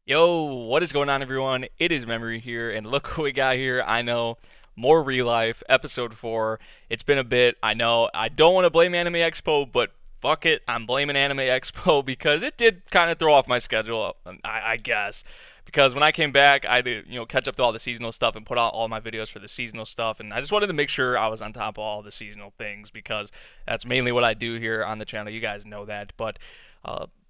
Yo, what is going on, everyone? It is Memory here, and look what we got here. I know, more ReLIFE, episode 4. It's been a bit. I know, I don't want to blame Anime Expo, but fuck it, I'm blaming Anime Expo because it did kind of throw off my schedule, I guess. Because when I came back, I did, catch up to all the seasonal stuff and put out all my videos for the seasonal stuff, and I just wanted to make sure I was on top of all the seasonal things because that's mainly what I do here on the channel. You guys know that, but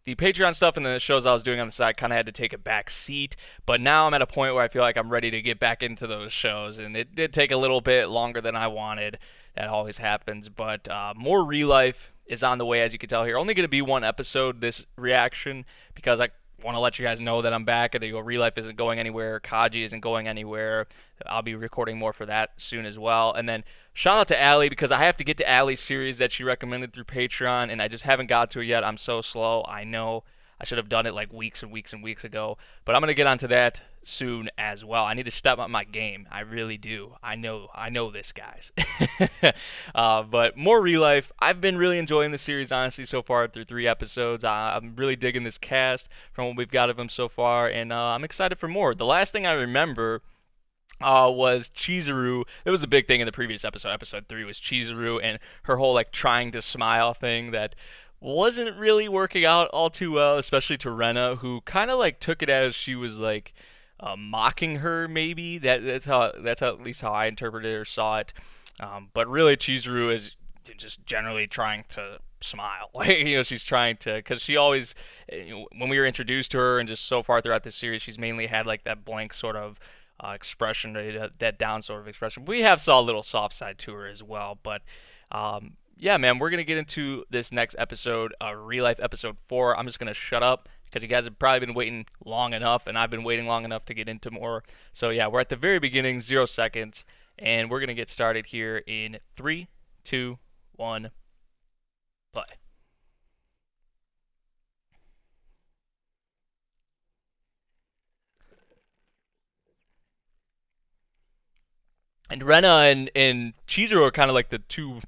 the Patreon stuff and the shows I was doing on the side kind of had to take a back seat, but now I'm at a point where I feel like I'm ready to get back into those shows, and it did take a little bit longer than I wanted. That always happens, but more ReLIFE is on the way, as you can tell here. Only going to be one episode, this reaction, because I want to let you guys know that I'm back, and ReLIFE isn't going anywhere, Kaji isn't going anywhere. I'll be recording more for that soon as well, and then shout out to Allie because I have to get to Allie's series that she recommended through Patreon, and I just haven't got to it yet. I'm so slow. I know I should have done it like weeks and weeks and weeks ago, but I'm gonna get onto that soon as well. I need to step up my game. I really do. I know this, guys. But more ReLIFE. I've been really enjoying the series, honestly, so far through 3 episodes. I'm really digging this cast from what we've got of them so far, and I'm excited for more. The last thing I remember was Chizuru. It was a big thing in the previous episode. Episode 3 was Chizuru and her whole like trying to smile thing that wasn't really working out all too well, especially to Rena, who kind of like took it as she was like mocking her. Maybe that's how at least how I interpreted it or saw it. But really, Chizuru is just generally trying to smile. Like, she's trying to, because she always, when we were introduced to her and just so far throughout the series, she's mainly had like that blank sort of expression, that down sort of expression. We have saw a little soft side to her as well, but yeah, man, we're gonna get into this next episode, ReLIFE episode 4. I'm just gonna shut up because you guys have probably been waiting long enough, and I've been waiting long enough to get into more. So yeah, we're at the very beginning, 0 seconds, and we're gonna get started here in 3, 2, 1, play. And Rena and Chizuru are kind of like the two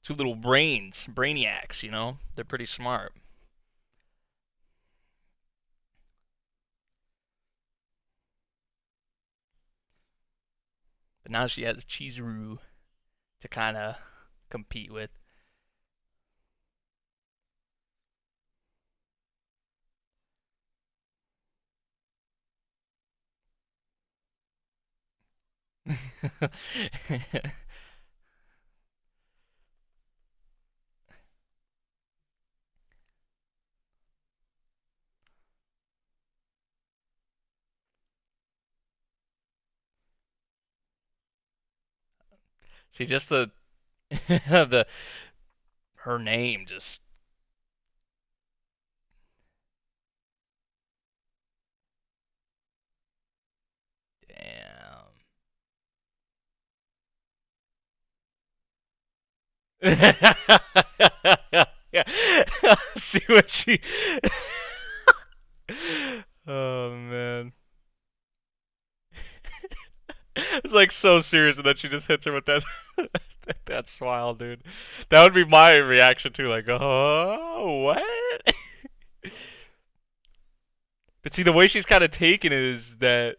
little brainiacs. They're pretty smart. But now she has Chizuru to kind of compete with. See, just the her name just damn. Yeah. See what she. Oh man. It's like so serious, and then she just hits her with that that smile, dude. That would be my reaction too. Like, oh, what? But see, the way she's kind of taking it is that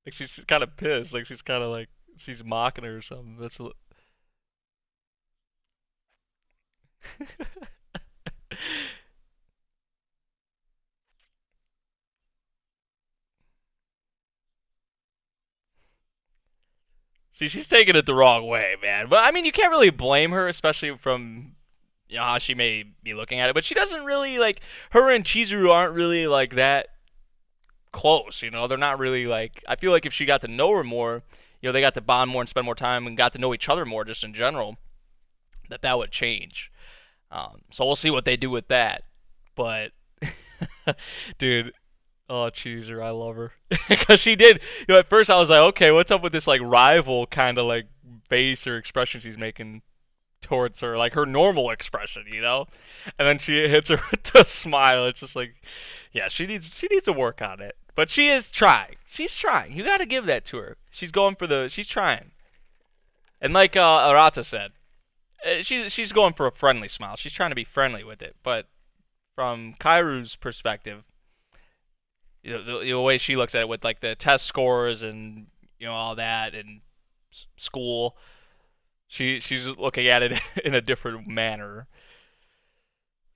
like she's kind of pissed. Like she's kind of like she's mocking her or something. That's. See, she's taking it the wrong way, man. But I mean, you can't really blame her, especially from how she may be looking at it. But she doesn't really like her and Chizuru aren't really like that close. They're not really like. I feel like if she got to know her more, they got to bond more and spend more time and got to know each other more, just in general, that would change. So we'll see what they do with that. But, dude, oh, Cheezer, I love her because she did. At first I was like, okay, what's up with this like rival kind of like face or expression she's making towards her, like her normal expression. And then she hits her with the smile. It's just like, yeah, she needs to work on it, but she is trying. She's trying. You got to give that to her. She's trying. And like Arata said, she's going for a friendly smile. She's trying to be friendly with it, but from Kairu's perspective, The way she looks at it with like the test scores and all that and school. She's looking at it in a different manner.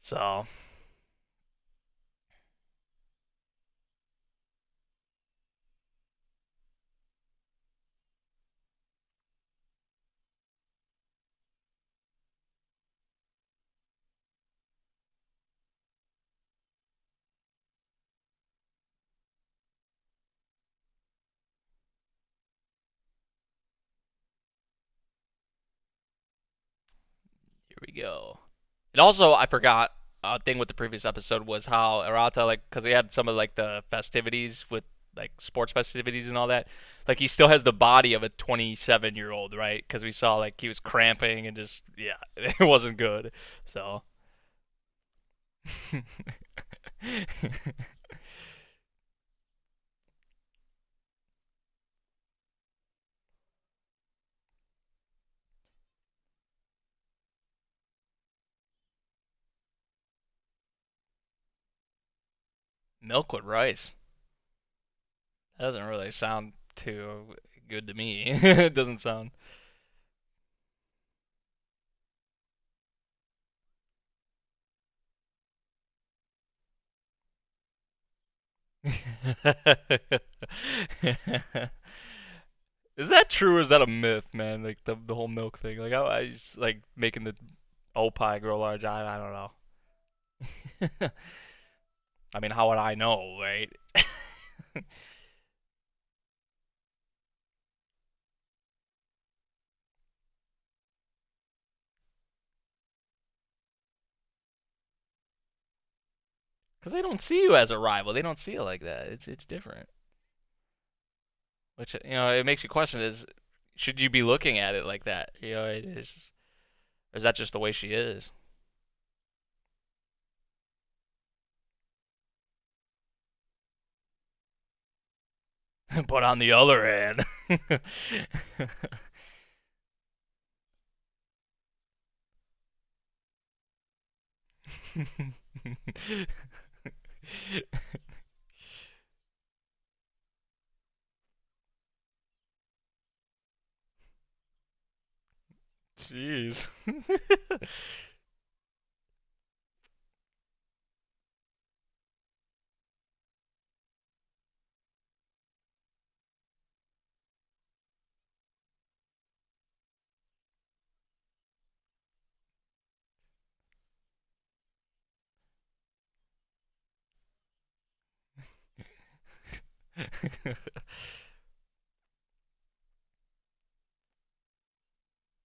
So here we go. And also, I forgot a thing with the previous episode was how Arata, like, because he had some of like the festivities with like sports festivities and all that. Like he still has the body of a 27-year-old, right? Because we saw like he was cramping and just yeah, it wasn't good. So milk with rice. That doesn't really sound too good to me. It doesn't sound. Is that true or is that a myth, man? Like the whole milk thing. Like I just like making the pie grow large. I don't know. I mean, how would I know, right? Because they don't see you as a rival. They don't see it like that. It's different. Which it makes you question: should you be looking at it like that? Or is that just the way she is? But on the other hand, jeez.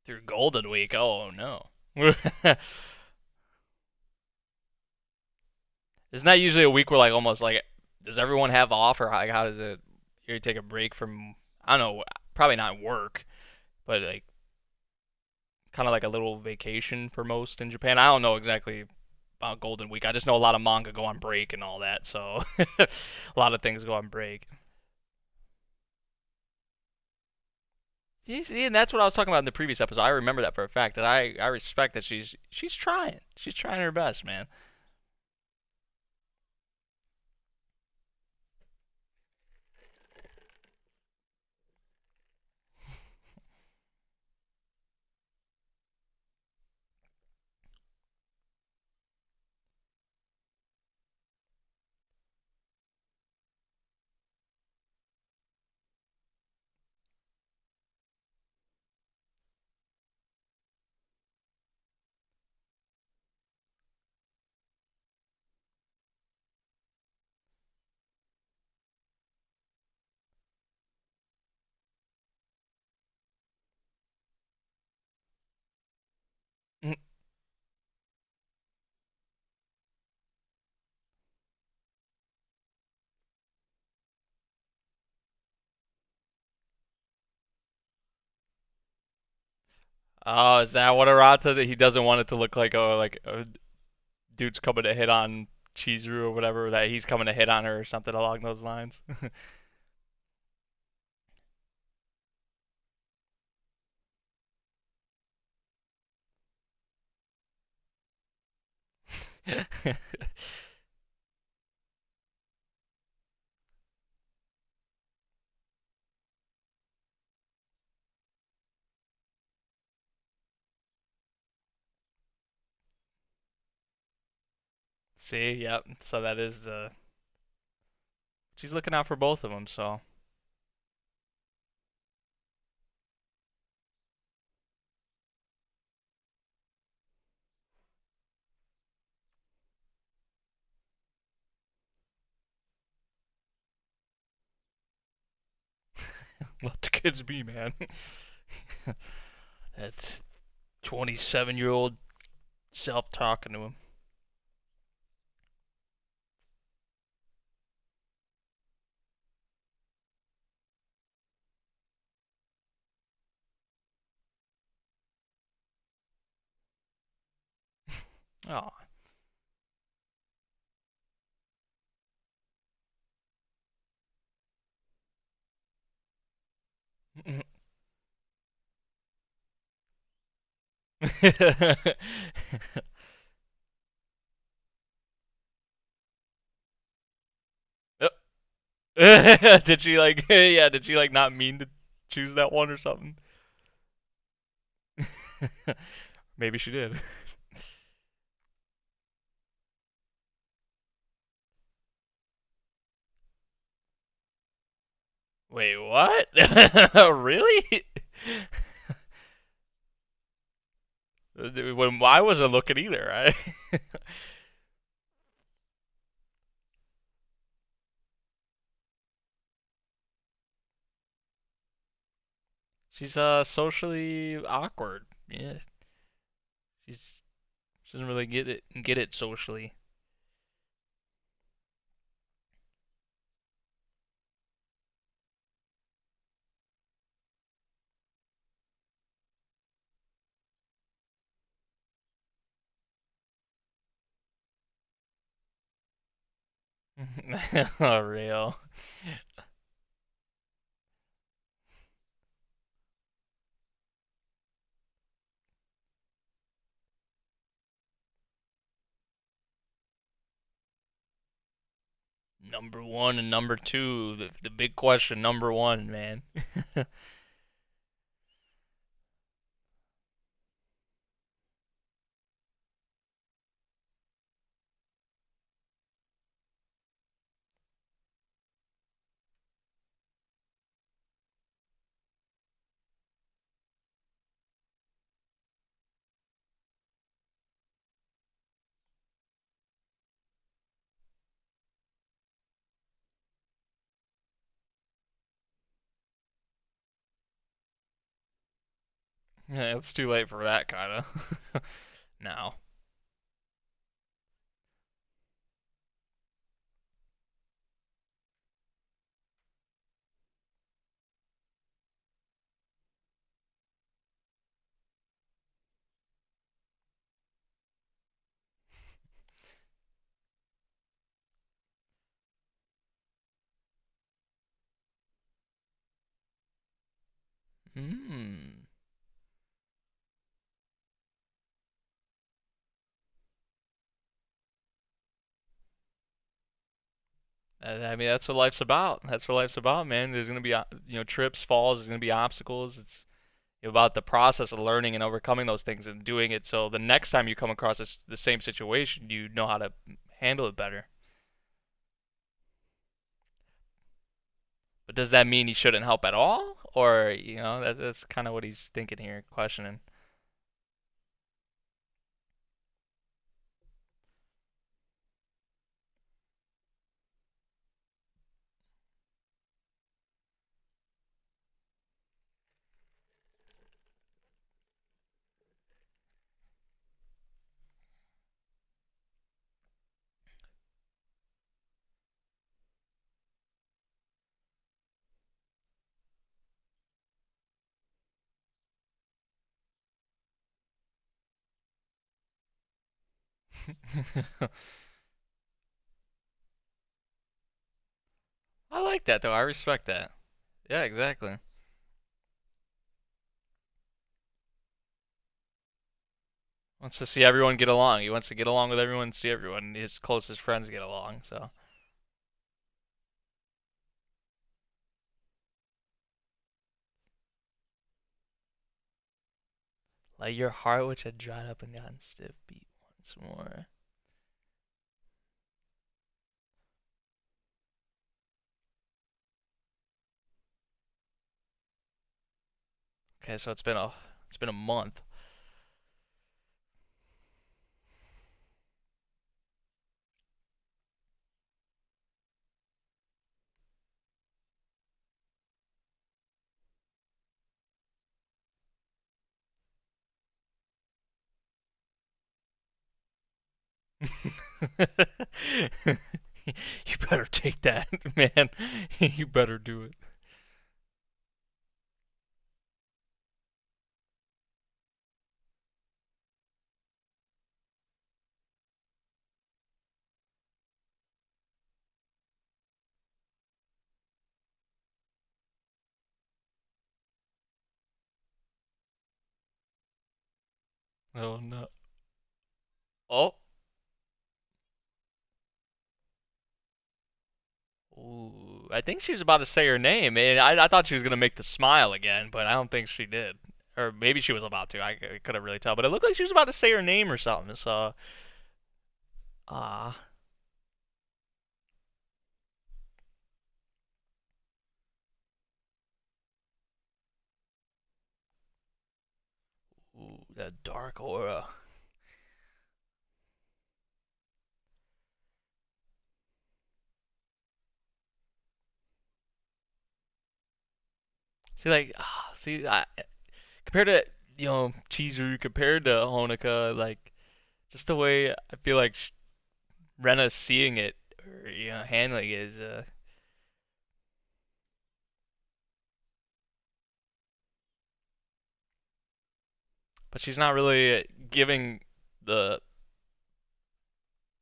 Through Golden Week. Oh no. Isn't that usually a week where like almost like does everyone have off or like how does it? You take a break from I don't know, probably not work, but like kind of like a little vacation for most in Japan. I don't know exactly about Golden Week. I just know a lot of manga go on break and all that, so a lot of things go on break. You see, and that's what I was talking about in the previous episode. I remember that for a fact, and I respect that she's trying. She's trying her best, man. Oh, is that what Arata that he doesn't want it to look like a dude's coming to hit on Chizuru or whatever that he's coming to hit on her or something along those lines. See, yep. So that is the. She's looking out for both of them. So. Let the kids be, man. That's 27-year-old self talking to him. Oh. Did she like? Yeah. Did she like not mean to choose that one or something? Maybe she did. Wait, what? Really? When I wasn't looking either, right? She's socially awkward. Yeah, she's she doesn't really get it socially. Oh, real. Number one and number two, the big question. Number one, man. Yeah, it's too late for that kind of. Now. Hmm. I mean, that's what life's about. That's what life's about, man. There's gonna be, trips, falls. There's gonna be obstacles. It's about the process of learning and overcoming those things and doing it so the next time you come across the same situation, you know how to handle it better. But does that mean he shouldn't help at all? Or, that's kind of what he's thinking here, questioning. I like that, though. I respect that. Yeah, exactly. Wants to see everyone get along. He wants to get along with everyone, see everyone, his closest friends get along. So, let your heart, which had dried up and gotten stiff, beat once more. Okay, so it's been a month. You better take that, man. You better do it. Oh no. Oh. Ooh, I think she was about to say her name, and I thought she was gonna make the smile again, but I don't think she did. Or maybe she was about to. I couldn't really tell, but it looked like she was about to say her name or something. So, ah, ooh, that dark aura. See, like, compared to Chizuru, compared to Honoka, like, just the way I feel like Rena's seeing it or handling it is but she's not really the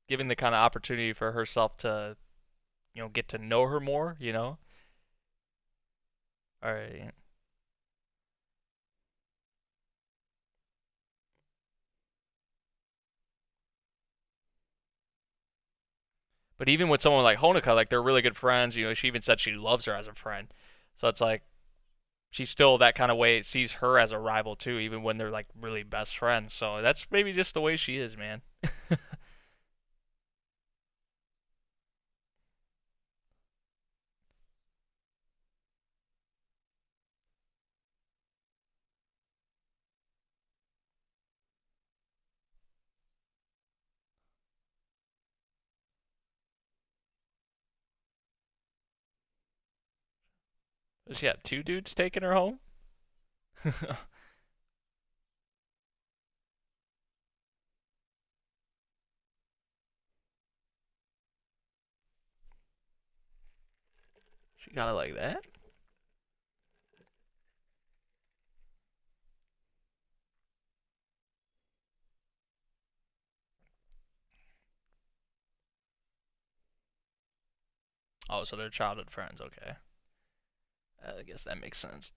giving the kind of opportunity for herself to get to know her more. All right. But even with someone like Honoka, like they're really good friends. She even said she loves her as a friend. So it's like she's still that kind of way sees her as a rival too, even when they're like really best friends. So that's maybe just the way she is, man. Does she have two dudes taking her home? She got it like that? Oh, so they're childhood friends. Okay, I guess that makes sense.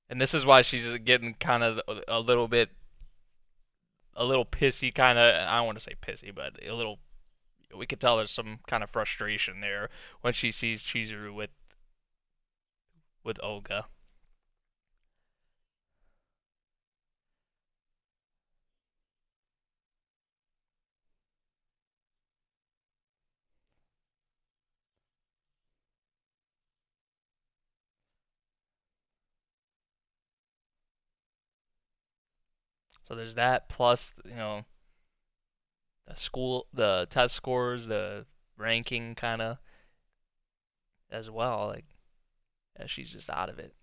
And this is why she's getting kind of a little pissy, kind of. I don't want to say pissy, but a little. We could tell there's some kind of frustration there when she sees Chizuru with Olga. So there's that plus the test scores, the ranking kind of as well. Like, yeah, she's just out of it.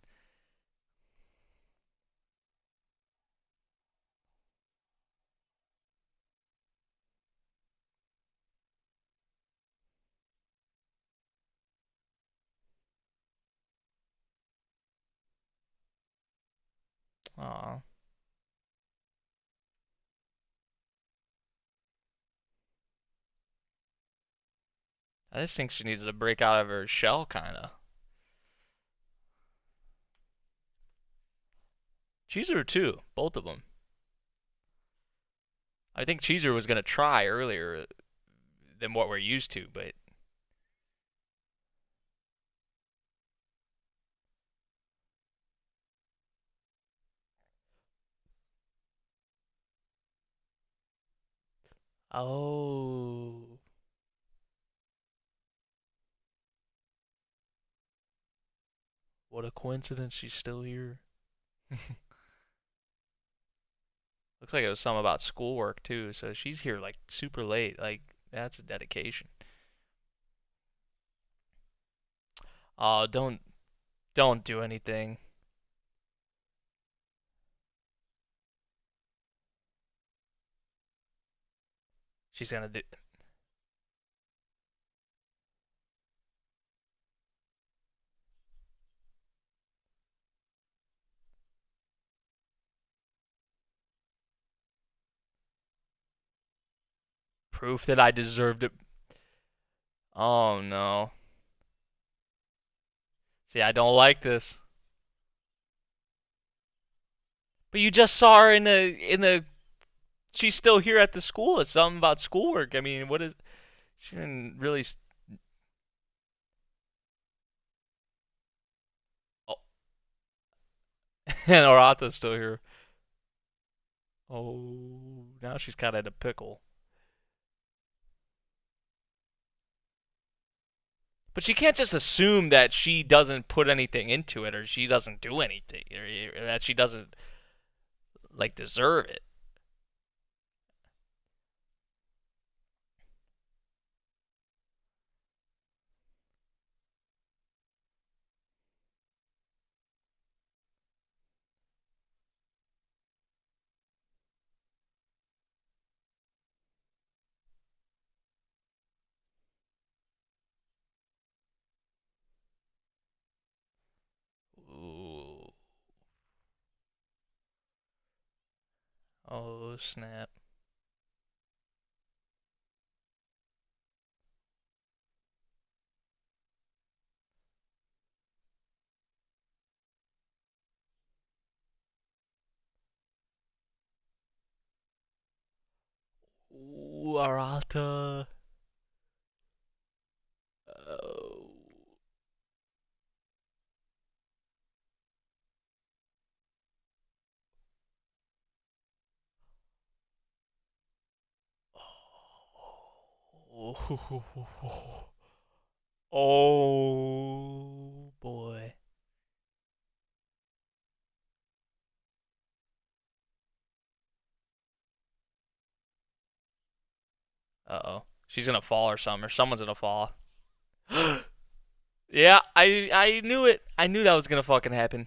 Aw. I just think she needs to break out of her shell, kind of. Cheezer too, both of them. I think Cheezer was gonna try earlier than what we're used to, but Oh, what a coincidence. She's still here. Looks like it was something about schoolwork too. So she's here like super late. Like that's a dedication. Oh, don't do anything. She's gonna do proof that I deserved it. Oh no. See, I don't like this. But you just saw her in the. She's still here at the school. It's something about schoolwork. I mean, what is? She didn't really. Oh, and Arata's still here. Oh, now she's kind of in a pickle. But she can't just assume that she doesn't put anything into it, or she doesn't do anything, or that she doesn't like deserve it. Ooh. Oh snap. Ooh, Arata. Oh. Oh. Oh boy. Uh-oh. She's gonna fall or something, or someone's gonna fall. Yeah, I knew it. I knew that was gonna fucking happen.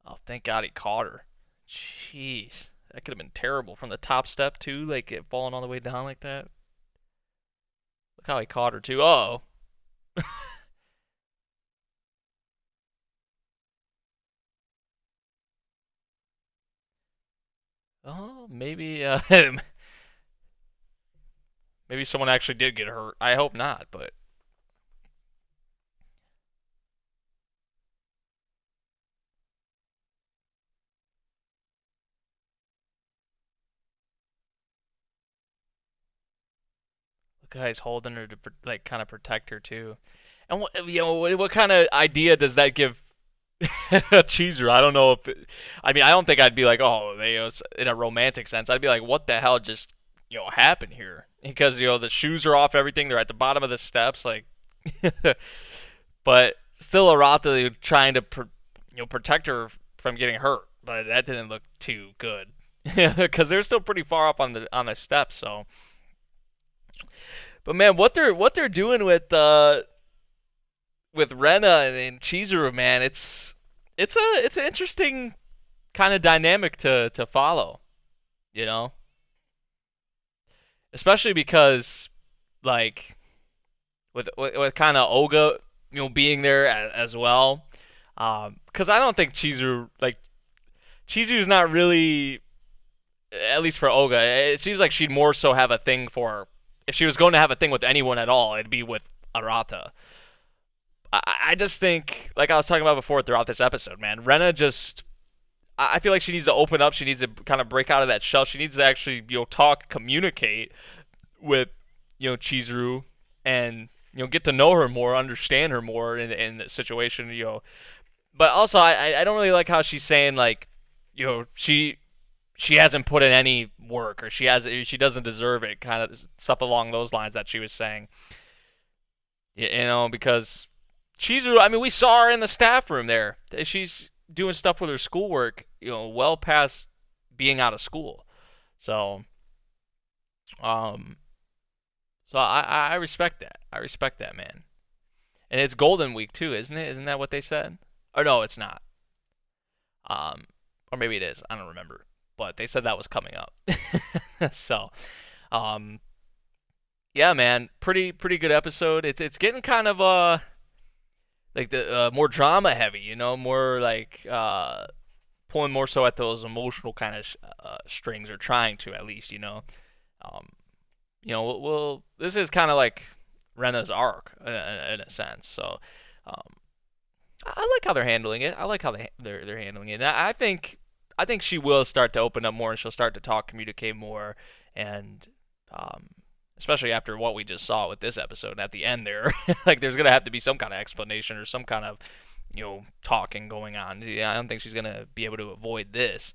Oh, thank God he caught her. Jeez. That could have been terrible from the top step too, like it falling all the way down like that. Look how he caught her too. Uh oh. Oh, maybe maybe someone actually did get hurt. I hope not, but look how he's holding her to like kind of protect her too. And what kind of idea does that give Cheeser? I don't know if I mean I don't think I'd be like, oh, they in a romantic sense. I'd be like, what the hell just happened here? Because the shoes are off, everything. They're at the bottom of the steps, like. But still, Arata trying to protect her from getting hurt, but that didn't look too good because they're still pretty far up on the steps. So, but man, what they're doing with Rena and Chizuru, man, it's an interesting kind of dynamic to follow, you know, especially because like with kind of Oga, being there as well. Because I don't think Chizuru's not really, at least for Oga. It seems like she'd more so have a thing for, if she was going to have a thing with anyone at all, it'd be with Arata. I just think, like I was talking about before throughout this episode, man, Rena just, I feel like she needs to open up. She needs to kind of break out of that shell. She needs to actually, talk, communicate with, Chizuru, and get to know her more, understand her more in the situation. But also I don't really like how she's saying like, she she hasn't put in any work, or she doesn't deserve it, kind of stuff along those lines that she was saying. Because Chizu, I mean, we saw her in the staff room there. She's doing stuff with her schoolwork, well past being out of school. So, um, so I respect that. I respect that, man. And it's Golden Week too, isn't it? Isn't that what they said? Or no, it's not. Um, or maybe it is. I don't remember. But they said that was coming up. So, um, yeah, man, pretty good episode. It's getting kind of like the more drama heavy, more like pulling more so at those emotional kind of strings, or trying to at least. Um, this is kind of like Rena's arc in a sense. So, um, I like how they're handling it. I like how they're handling it. And I think she will start to open up more, and she'll start to talk, communicate more, and um, especially after what we just saw with this episode at the end there, like there's gonna have to be some kind of explanation or some kind of talking going on. Yeah, I don't think she's gonna be able to avoid this,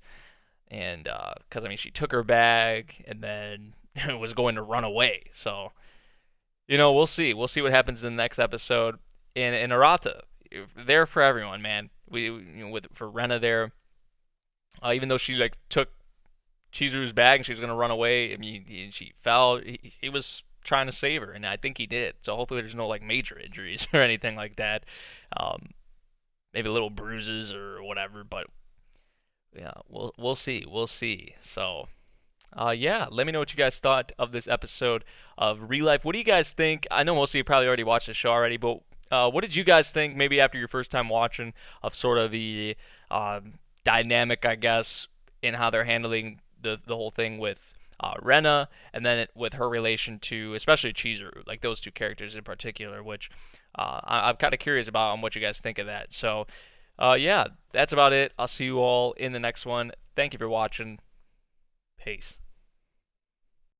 and because I mean she took her bag and then was going to run away. So we'll see. We'll see what happens in the next episode. In Arata, there for everyone, man. With for Rena there, even though she like took Chizuru's bag and she was gonna run away. I mean, she fell. He was trying to save her, and I think he did. So hopefully there's no like major injuries or anything like that. Um, maybe little bruises or whatever, but yeah, we'll see. We'll see. So. Yeah, let me know what you guys thought of this episode of ReLIFE. What do you guys think? I know most of you probably already watched the show already, but what did you guys think, maybe after your first time watching, of sort of the dynamic, I guess, in how they're handling the whole thing with Rena, and then with her relation to, especially Chizuru, like those two characters in particular, which I'm kind of curious about on what you guys think of that. So, yeah, that's about it. I'll see you all in the next one. Thank you for watching. Peace.